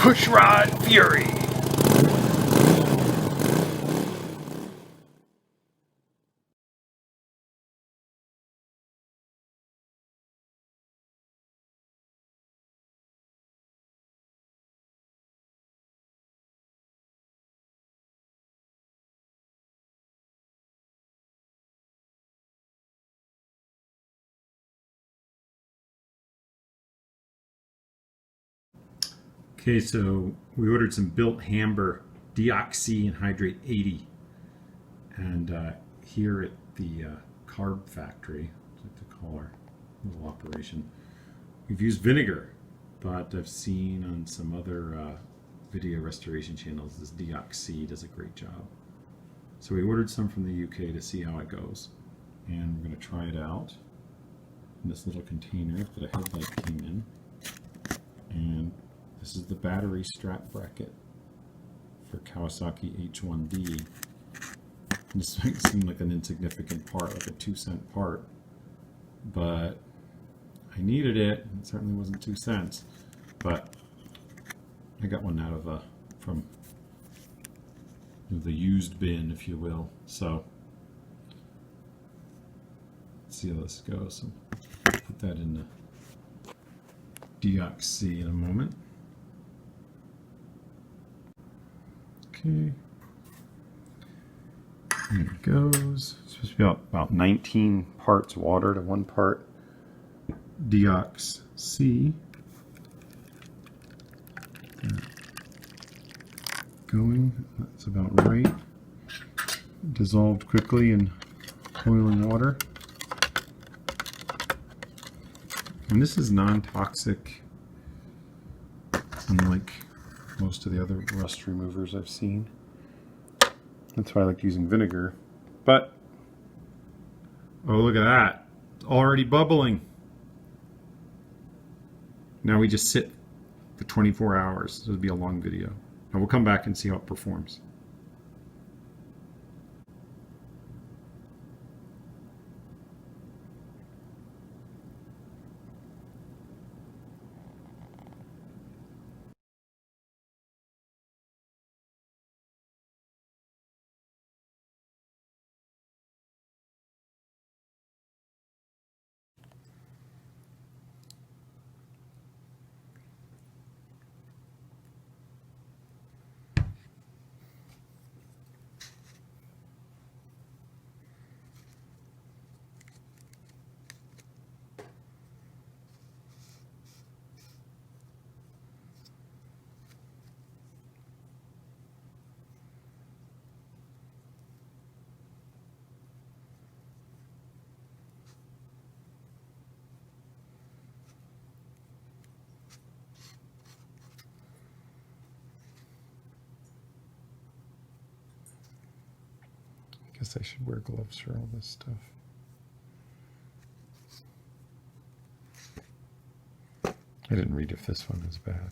Pushrod Fury. Okay, so we ordered some built Hamber DEOX-C and Hydrate 80, and here at the carb factory, I'd like to call our little operation, we've used vinegar, but I've seen on some other video restoration channels this DEOX-C does a great job. So we ordered some from the UK to see how it goes, and we're going to try it out in this little container that a headlight came in. And this is the battery strap bracket for Kawasaki H1D. This might seem like an insignificant part, like a 2-cent part, but I needed it. It certainly wasn't 2 cents, but I got one out of from the used bin, if you will. So let's see how this goes. I'll put that in the DEOX-C in a moment. Okay, here it goes. It's supposed to be about 19 parts water to 1 part DEOX-C. Going, that's about right. Dissolved quickly in boiling water. And this is non-toxic, unlike most of the other rust removers I've seen. That's why I like using vinegar. But, oh, look at that. It's already bubbling. Now we just sit for 24 hours. This will be a long video. And we'll come back and see how it performs. I guess I should wear gloves for all this stuff. I didn't read if this one was bad.